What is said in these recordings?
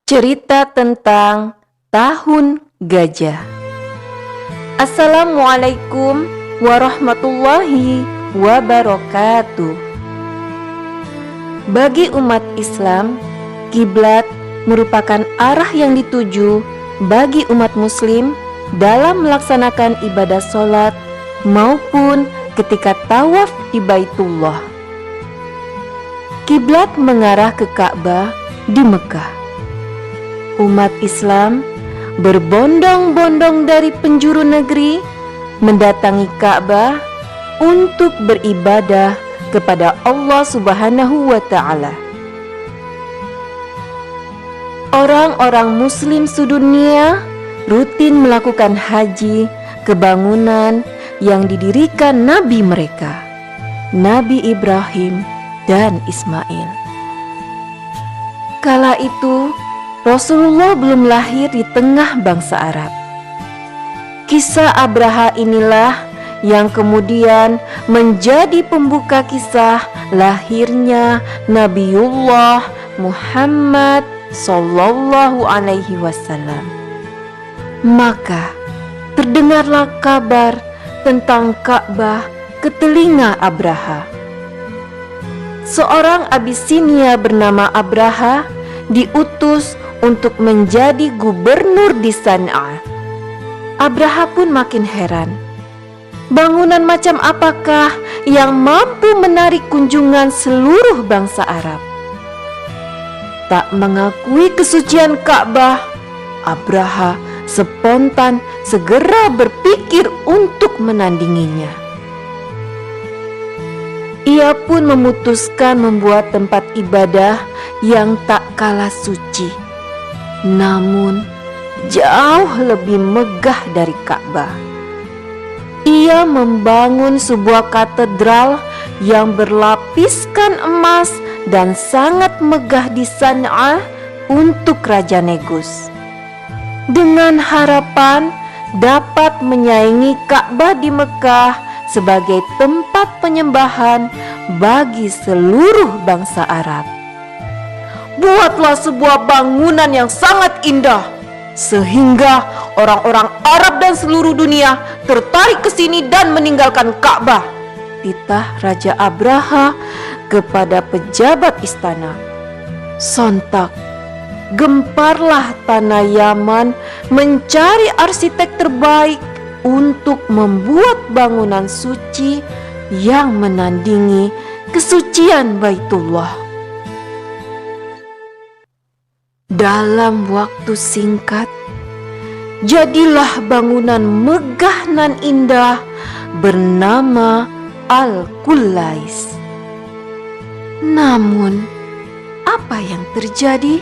Cerita tentang Tahun Gajah. Assalamualaikum warahmatullahi wabarakatuh. Bagi umat Islam, kiblat merupakan arah yang dituju bagi umat muslim dalam melaksanakan ibadah sholat maupun ketika tawaf di Baitullah. Kiblat mengarah ke Ka'bah di Mekah. Umat Islam berbondong-bondong dari penjuru negeri mendatangi Ka'bah untuk beribadah kepada Allah Subhanahu wa Ta'ala. Orang-orang Muslim sedunia rutin melakukan haji ke bangunan yang didirikan Nabi mereka, Nabi Ibrahim dan Ismail. Kala itu Rasulullah belum lahir di tengah bangsa Arab. Kisah Abraha inilah yang kemudian menjadi pembuka kisah lahirnya Nabiullah Muhammad Sallallahu Alaihi Wasallam. Maka terdengarlah kabar tentang Ka'bah ke telinga Abraha. Seorang Abisinia bernama Abraha diutus untuk menjadi gubernur di San'a. Abraha pun makin heran. Bangunan macam apakah yang mampu menarik kunjungan seluruh bangsa Arab? Tak mengakui kesucian Ka'bah, Abraha spontan segera berpikir untuk menandinginya. Ia pun memutuskan membuat tempat ibadah yang tak kalah suci, namun jauh lebih megah dari Ka'bah. Ia membangun sebuah katedral yang berlapiskan emas dan sangat megah di San'a untuk Raja Negus, dengan harapan dapat menyaingi Ka'bah di Mekah sebagai tempat penyembahan bagi seluruh bangsa Arab. Buatlah sebuah bangunan yang sangat indah, sehingga orang-orang Arab dan seluruh dunia tertarik ke sini dan meninggalkan Ka'bah, titah Raja Abraha kepada pejabat istana. Sontak gemparlah tanah Yaman mencari arsitek terbaik untuk membuat bangunan suci yang menandingi kesucian Baitullah. Dalam waktu singkat, jadilah bangunan megah nan indah bernama Al-Qulais. Namun, apa yang terjadi?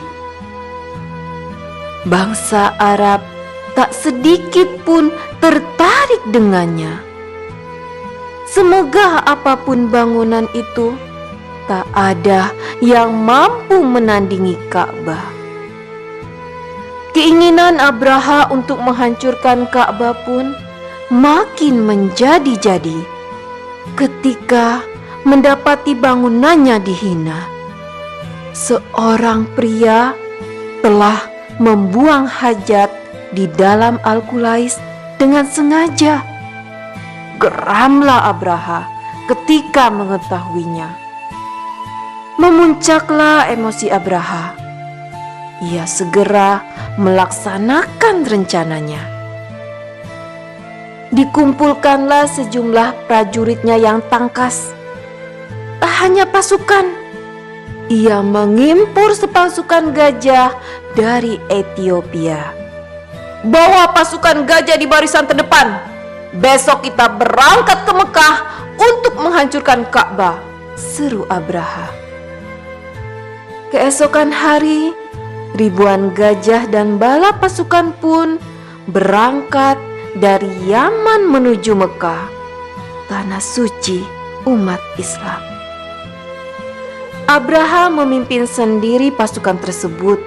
Bangsa Arab tak sedikit pun tertarik dengannya. Semegah apapun bangunan itu, tak ada yang mampu menandingi Ka'bah. Keinginan Abraha untuk menghancurkan Ka'bah pun makin menjadi-jadi ketika mendapati bangunannya dihina. Seorang pria telah membuang hajat di dalam Al-Qulais dengan sengaja. Geramlah Abraha ketika mengetahuinya. Memuncaklah emosi Abraha. Ia segera melaksanakan rencananya. Dikumpulkanlah sejumlah prajuritnya yang tangkas. Tak hanya pasukan, ia mengimpor sepasukan gajah dari Ethiopia. Bawa pasukan gajah di barisan terdepan. Besok kita berangkat ke Mekah untuk menghancurkan Ka'bah, seru Abraha. Keesokan hari, ribuan gajah dan bala pasukan pun berangkat dari Yaman menuju Mekah, tanah suci umat Islam. Abraha memimpin sendiri pasukan tersebut.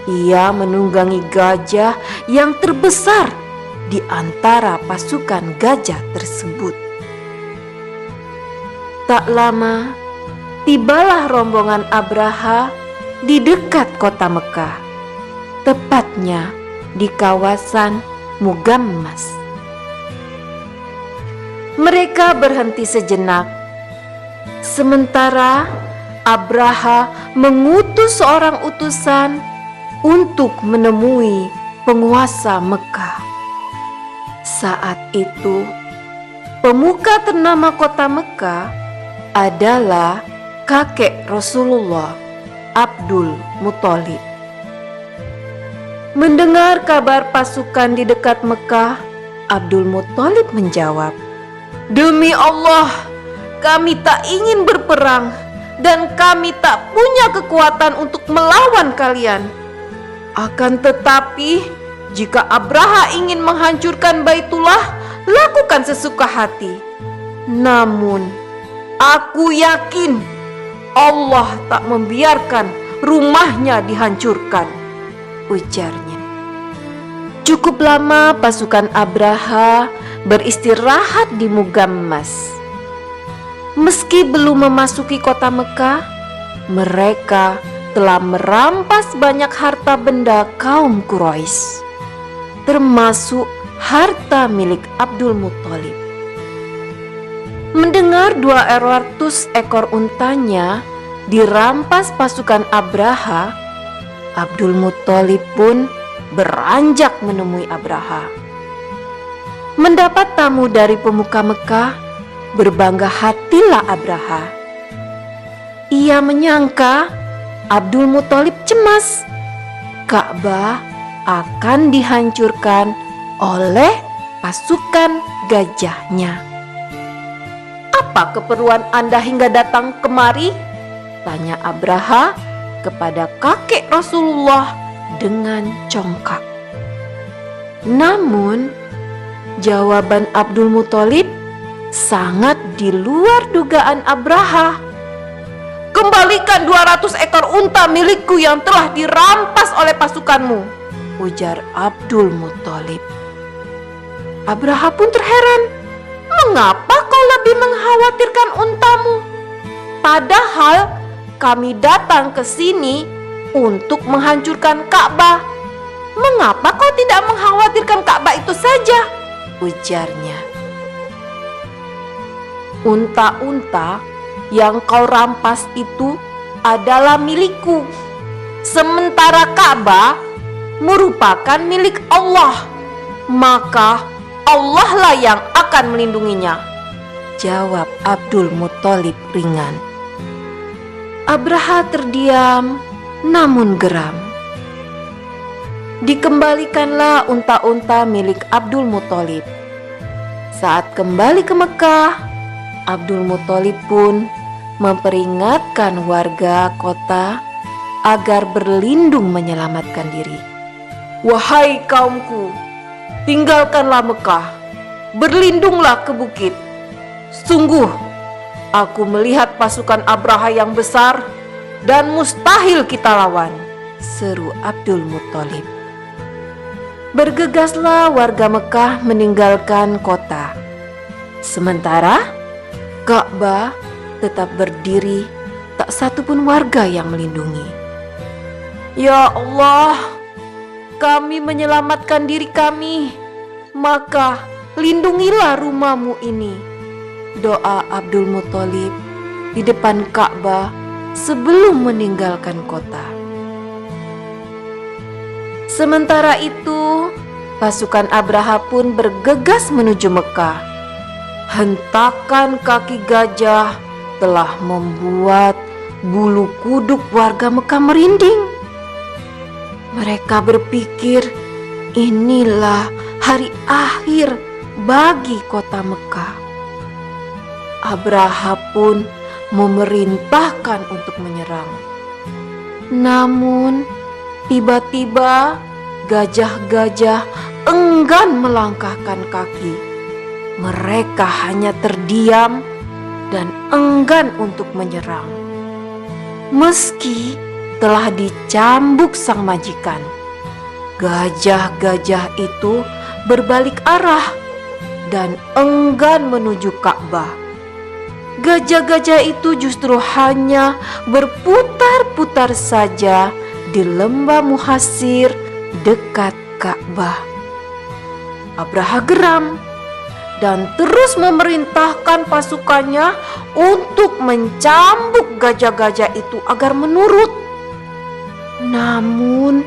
Ia menunggangi gajah yang terbesar di antara pasukan gajah tersebut. Tak lama, tibalah rombongan Abraha di dekat kota Mekah, tepatnya di kawasan Mugammas. Mereka berhenti sejenak, sementara Abraha mengutus seorang utusan untuk menemui penguasa Mekah. Saat itu, pemuka ternama kota Mekah adalah kakek Rasulullah, Abdul Muthalib. Mendengar kabar pasukan di dekat Mekah, Abdul Muthalib menjawab, "Demi Allah, kami tak ingin berperang dan kami tak punya kekuatan untuk melawan kalian. Akan tetapi, jika Abraha ingin menghancurkan Baitullah, lakukan sesuka hati. Namun, aku yakin Allah tak membiarkan rumahnya dihancurkan," ujarnya. Cukup lama pasukan Abraha beristirahat di Mugammas. Meski belum memasuki kota Mekah, mereka telah merampas banyak harta benda kaum Quraisy, termasuk harta milik Abdul Muthalib. Mendengar 200 ekor untanya dirampas pasukan Abraha, Abdul Muthalib pun beranjak menemui Abraha. Mendapat tamu dari pemuka Mekah, berbangga hatilah Abraha. Ia menyangka Abdul Muthalib cemas Ka'bah akan dihancurkan oleh pasukan gajahnya. "Apa keperluan Anda hingga datang kemari?" tanya Abraha kepada kakek Rasulullah dengan congkak. Namun, jawaban Abdul Muthalib sangat di luar dugaan Abraha. "Kembalikan 200 ekor unta milikku yang telah dirampas oleh pasukanmu," ujar Abdul Muthalib. Abraha pun terheran. "Mengapa kau lebih mengkhawatirkan untamu? Padahal kami datang ke sini untuk menghancurkan Ka'bah. Mengapa kau tidak mengkhawatirkan Ka'bah itu saja?" ujarnya. "Unta-unta yang kau rampas itu adalah milikku, sementara Ka'bah merupakan milik Allah. Maka Allah lah yang akan melindunginya," jawab Abdul Muthalib ringan. Abraha terdiam namun geram. Dikembalikanlah unta-unta milik Abdul Muthalib. Saat kembali ke Mekah, Abdul Muthalib pun memperingatkan warga kota agar berlindung menyelamatkan diri. "Wahai kaumku, tinggalkanlah Mekah, berlindunglah ke bukit. Sungguh, aku melihat pasukan Abraha yang besar dan mustahil kita lawan," seru Abdul Muthalib. Bergegaslah warga Mekah meninggalkan kota. Sementara Ka'bah tetap berdiri, tak satu pun warga yang melindungi. "Ya Allah, kami menyelamatkan diri kami, maka lindungilah rumahmu ini," doa Abdul Muthalib di depan Ka'bah sebelum meninggalkan kota. Sementara itu, pasukan Abraha pun bergegas menuju Mekah. Hentakan kaki gajah telah membuat bulu kuduk warga Mekah merinding. Mereka berpikir inilah hari akhir bagi kota Mekah. Abraha pun memerintahkan untuk menyerang. Namun tiba-tiba gajah-gajah enggan melangkahkan kaki. Mereka hanya terdiam dan enggan untuk menyerang. Meski telah dicambuk sang majikan. Gajah-gajah itu berbalik arah dan enggan menuju Ka'bah. Gajah-gajah itu justru hanya berputar-putar saja di lembah Muhasir dekat Ka'bah. Abraha geram dan terus memerintahkan pasukannya untuk mencambuk gajah-gajah itu agar menurut. Namun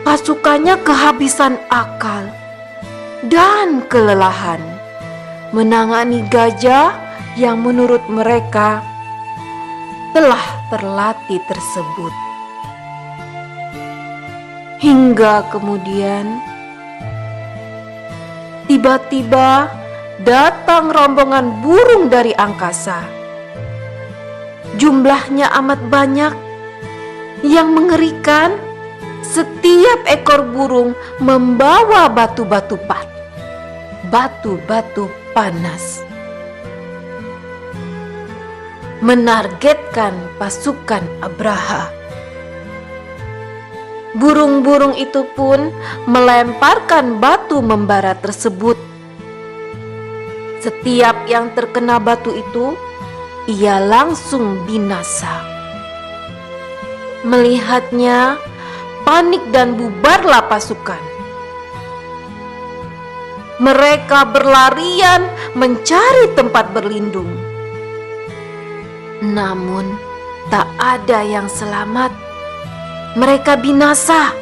pasukannya kehabisan akal dan kelelahan menangani gajah yang menurut mereka telah terlatih tersebut. Hingga kemudian tiba-tiba datang rombongan burung dari angkasa. Jumlahnya amat banyak yang mengerikan. Setiap ekor burung membawa batu-batu panas, menargetkan pasukan Abraha. Burung-burung itu pun melemparkan batu membara tersebut. Setiap yang terkena batu itu, ia langsung binasa. Melihatnya, panik dan bubarlah pasukan. Mereka berlarian mencari tempat berlindung. Namun tak ada yang selamat. Mereka binasa,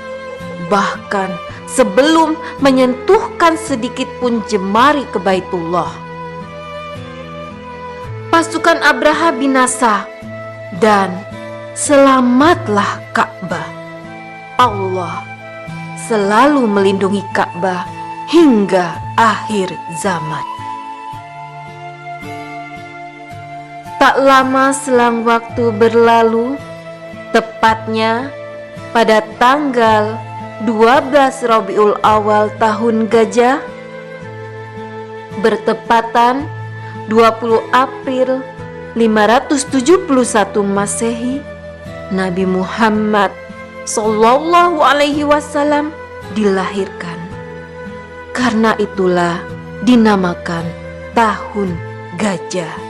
bahkan sebelum menyentuhkan sedikit pun jemari ke Baitullah. Pasukan Abraha binasa dan selamatlah Ka'bah. Allah selalu melindungi Ka'bah hingga akhir zaman. Tak lama selang waktu berlalu, tepatnya pada tanggal 12 Rabiul Awal tahun Gajah, bertepatan 20 April 571 Masehi, Nabi Muhammad Sallallahu Alaihi Wasallam dilahirkan. Karena itulah dinamakan Tahun Gajah.